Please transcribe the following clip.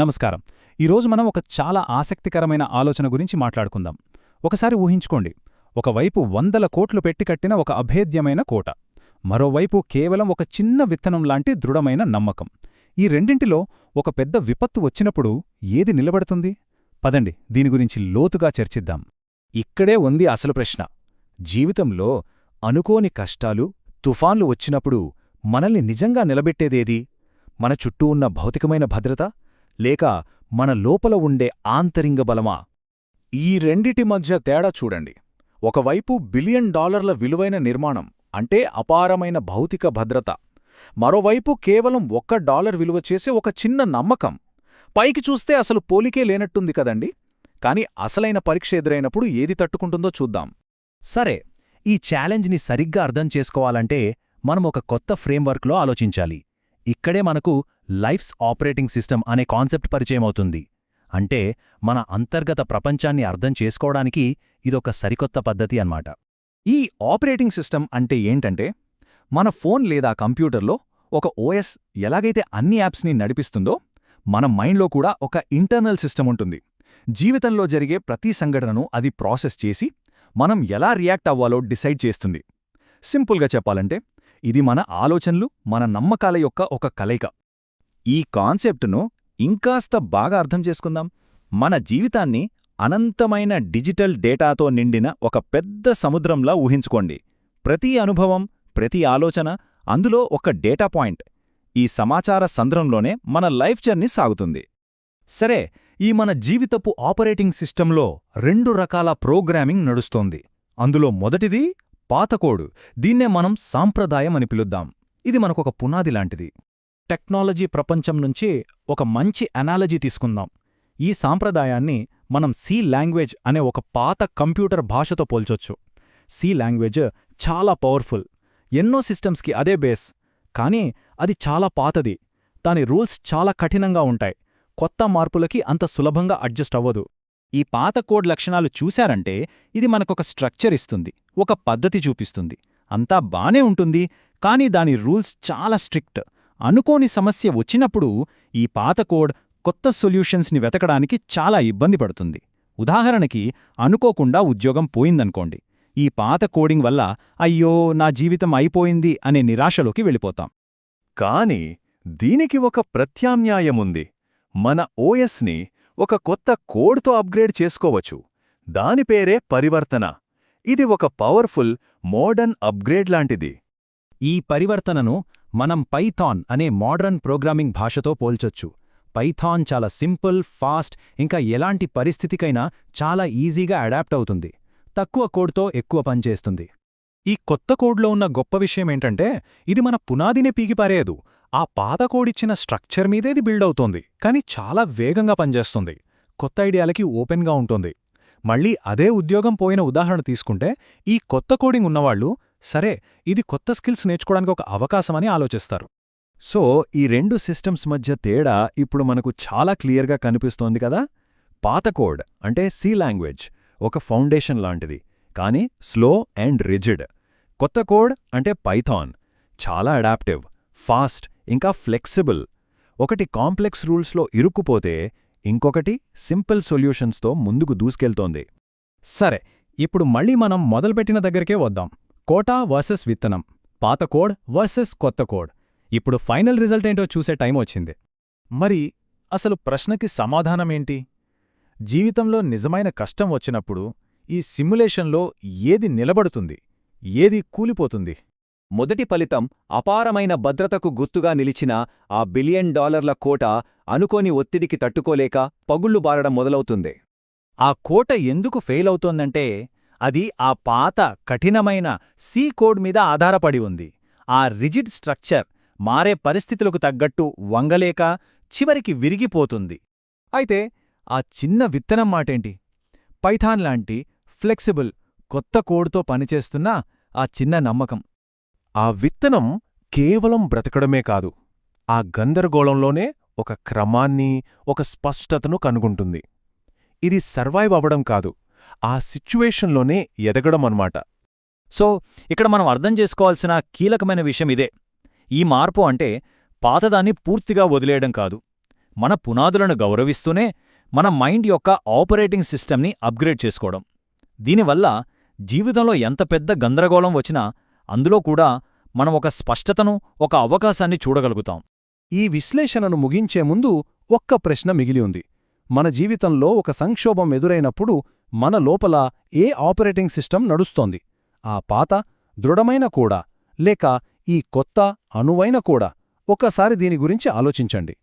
నమస్కారం. ఈరోజు మనం ఒక చాలా ఆసక్తికరమైన ఆలోచన గురించి మాట్లాడుకుందాం. ఒకసారి ఊహించుకోండి, ఒకవైపు వందల కోట్లు పెట్టి కట్టిన ఒక అభేద్యమైన కోట, మరోవైపు కేవలం ఒక చిన్న విత్తనం లాంటి దృఢమైన నమ్మకం. ఈ రెండింటిలో ఒక పెద్ద విపత్తు వచ్చినప్పుడు ఏది నిలబడుతుంది? పదండి దీని గురించి లోతుగా చర్చిద్దాం. ఇక్కడే ఉంది అసలు ప్రశ్న. జీవితంలో అనుకోని కష్టాలు, తుఫాన్లు వచ్చినప్పుడు మనల్ని నిజంగా నిలబెట్టేదేది? మన చుట్టూ ఉన్న భౌతికమైన భద్రత, లేక మన లోపల ఉండే ఆంతరింగ బలమా? ఈ రెండిటి మధ్య తేడా చూడండి. ఒకవైపు బిలియన్ డాలర్ల విలువైన నిర్మాణం, అంటే అపారమైన భౌతిక భద్రత. మరోవైపు కేవలం $1 విలువ చేసే ఒక చిన్న నమ్మకం. పైకి చూస్తే అసలు పోలికే లేనట్టుంది కదండి. కాని అసలైన పరీక్ష ఎదురైనప్పుడు ఏది తట్టుకుంటుందో చూద్దాం. సరే, ఈ ఛాలెంజ్ని సరిగ్గా అర్థం చేసుకోవాలంటే మనం ఒక కొత్త ఫ్రేమ్వర్క్లో ఆలోచించాలి. ఇక్కడే మనకు లైఫ్స్ ఆపరేటింగ్ సిస్టమ్ అనే కాన్సెప్ట్ పరిచయమవుతుంది. అంటే మన అంతర్గత ప్రపంచాన్ని అర్థం చేసుకోవడానికి ఇదొక సరికొత్త పద్ధతి అన్నమాట. ఈ ఆపరేటింగ్ సిస్టమ్ అంటే ఏంటంటే, మన ఫోన్ లేదా కంప్యూటర్లో ఒక ఓఎస్ ఎలాగైతే అన్ని యాప్స్ని నడిపిస్తుందో, మన మైండ్లో కూడా ఒక ఇంటర్నల్ సిస్టమ్ ఉంటుంది. జీవితంలో జరిగే ప్రతి సంఘటనను అది ప్రాసెస్ చేసి మనం ఎలా రియాక్ట్ అవ్వాలో డిసైడ్ చేస్తుంది. సింపుల్గా చెప్పాలంటే ఇది మన ఆలోచనలు, మన నమ్మకాల యొక్క ఒక కలయిక. ఈ కాన్సెప్టును ఇంకాస్త బాగా అర్థం చేసుకుందాం. మన జీవితాన్ని అనంతమైన డిజిటల్ డేటాతో నిండిన ఒక పెద్ద సముద్రంలా ఊహించుకోండి. ప్రతి అనుభవం, ప్రతి ఆలోచన అందులో ఒక డేటా పాయింట్. ఈ సమాచార సంద్రంలోనే మన లైఫ్ జర్నీ సాగుతుంది. సరే, ఈ మన జీవితపు ఆపరేటింగ్ సిస్టంలో 2 రకాల ప్రోగ్రామింగ్ నడుస్తోంది. అందులో మొదటిది పాతకోడు. దీన్నే మనం సాంప్రదాయం అని పిలుద్దాం. ఇది మనకొక పునాది లాంటిది. టెక్నాలజీ ప్రపంచం నుంచి ఒక మంచి అనాలజీ తీసుకుందాం. ఈ సాంప్రదాయాన్ని మనం సి లాంగ్వేజ్ అనే ఒక పాత కంప్యూటర్ భాషతో పోల్చొచ్చు. సి లాంగ్వేజ్ చాలా పవర్ఫుల్, ఎన్నో సిస్టమ్స్కి అదే బేస్. కానీ అది చాలా పాతది, దాని రూల్స్ చాలా కఠినంగా ఉంటాయి. కొత్త మార్పులకి అంత సులభంగా అడ్జస్ట్ అవ్వదు. ఈ పాత కోడ్ లక్షణాలు చూశారంటే ఇది మనకొక స్ట్రక్చర్ ఇస్తుంది, ఒక పద్ధతి చూపిస్తుంది. అంతా బానే ఉంటుంది, కానీ దాని రూల్స్ చాలా స్ట్రిక్ట్. అనుకోని సమస్య వచ్చినప్పుడు ఈ పాత కోడ్ కొత్త సొల్యూషన్స్ని వెతకడానికి చాలా ఇబ్బంది పడుతుంది. ఉదాహరణకి, అనుకోకుండా ఉద్యోగం పోయిందనుకోండి. ఈ పాత కోడింగ్ వల్ల అయ్యో నా జీవితం అయిపోయింది అనే నిరాశలోకి వెళ్ళిపోతాం. కాని దీనికి ఒక ప్రత్యామ్నాయముంది. మన ఓఎస్ని ఒక కొత్త కోడ్తో అప్గ్రేడ్ చేసుకోవచ్చు. దాని పేరే పరివర్తన. ఇది ఒక పవర్ఫుల్, మోడర్న్ అప్గ్రేడ్ లాంటిది. ఈ పరివర్తనను మనం పైథాన్ అనే మోడర్న్ ప్రోగ్రామింగ్ భాషతో పోల్చొచ్చు. పైథాన్ చాలా సింపుల్, ఫాస్ట్, ఇంకా ఎలాంటి పరిస్థితికైనా చాలా ఈజీగా అడాప్ట్ అవుతుంది. తక్కువ కోడ్తో ఎక్కువ పనిచేస్తుంది. ఈ కొత్త కోడ్లో ఉన్న గొప్ప విషయమేంటంటే, ఇది మన పునాదినే పీకిపారేయదు. ఆ పాత కోడిచ్చిన స్ట్రక్చర్ మీదే ఇది బిల్డ్ అవుతోంది, కానీ చాలా వేగంగా పనిచేస్తుంది. కొత్త ఐడియాలకి ఓపెన్గా ఉంటుంది. మళ్ళీ అదే ఉద్యోగం పోయిన ఉదాహరణ తీసుకుంటే, ఈ కొత్త కోడింగ్ ఉన్నవాళ్లు సరే ఇది కొత్త స్కిల్స్ నేర్చుకోవడానికి ఒక అవకాశమని ఆలోచిస్తారు. సో ఈ 2 సిస్టమ్స్ మధ్య తేడా ఇప్పుడు మనకు చాలా క్లియర్గా కనిపిస్తోంది కదా. పాత కోడ్ అంటే సి లాంగ్వేజ్ ఒక ఫౌండేషన్ లాంటిది, కానీ స్లో అండ్ రిజిడ్. కొత్త కోడ్ అంటే పైథాన్ చాలా అడాప్టివ్, ఫాస్ట్, ఇంకా ఫ్లెక్సిబుల్. ఒకటి కాంప్లెక్స్ రూల్స్లో ఇరుక్కుపోతే ఇంకొకటి సింపుల్ సొల్యూషన్స్తో ముందుకు దూసుకెళ్తోంది. సరే, ఇప్పుడు మళ్ళీ మనం మొదలుపెట్టిన దగ్గరికే వద్దాం. కోట వర్సెస్ విత్తనం, పాత కోడ్ వర్సెస్ కొత్త కోడ్. ఇప్పుడు ఫైనల్ రిజల్ట్ ఏంటో చూసే టైం వచ్చింది. మరి అసలు ప్రశ్నకి సమాధానమేంటి? జీవితంలో నిజమైన కష్టం వచ్చినప్పుడు ఈ సిమ్యులేషన్లో ఏది నిలబడుతుంది, ఏది కూలిపోతుంది? మొదటి ఫలితం అపారమైన భద్రతకు గుర్తుగా నిలిచిన ఆ $1 బిలియన్ కోట అనుకోని ఒత్తిడికి తట్టుకోలేక పగుళ్లు బారడం మొదలవుతుంది. ఆ కోట ఎందుకు ఫెయిల్ అవుతోందంటే, అది ఆ పాత కఠినమైన సి కోడ్ మీద ఆధారపడి ఉంది. ఆ రిజిడ్ స్ట్రక్చర్ మారే పరిస్థితులకు తగ్గట్టు వంగలేక చివరికి విరిగిపోతుంది. అయితే ఆ చిన్న విత్తనం మాటేంటి? పైథాన్ లాంటి ఫ్లెక్సిబుల్, కొత్త కోడ్తో పనిచేస్తున్న ఆ చిన్న నమ్మకం. ఆ విత్తనం కేవలం బ్రతకడమే కాదు, ఆ గందరగోళంలోనే ఒక క్రమాన్ని, ఒక స్పష్టతను కనుగొంటుంది. ఇది సర్వైవ్ అవ్వడం కాదు, ఆ సిచ్యువేషన్లోనే ఎదగడం అన్నమాట. సో ఇక్కడ మనం అర్థం చేసుకోవాల్సిన కీలకమైన విషయం ఇదే. ఈ మార్పు అంటే పాతదాన్ని పూర్తిగా వదిలేయడం కాదు, మన పునాదులను గౌరవిస్తూనే మన మైండ్ యొక్క ఆపరేటింగ్ సిస్టమ్ని అప్గ్రేడ్ చేసుకోవడం. దీనివల్ల జీవితంలో ఎంత పెద్ద గందరగోళం వచ్చినా అందులో కూడా మనం ఒక స్పష్టతను, ఒక అవకాశాన్ని చూడగలుగుతాం. ఈ విశ్లేషణను ముగించే ముందు ఒక్క ప్రశ్న మిగిలి ఉంది. మన జీవితంలో ఒక సంక్షోభం ఎదురైనప్పుడు మన లోపల ఏ ఆపరేటింగ్ సిస్టమ్ నడుస్తోంది? ఆ పాత, దృఢమైన కూడా, లేక ఈ కొత్త, అనువైన కూడా? ఒక్కసారి దీని గురించి ఆలోచించండి.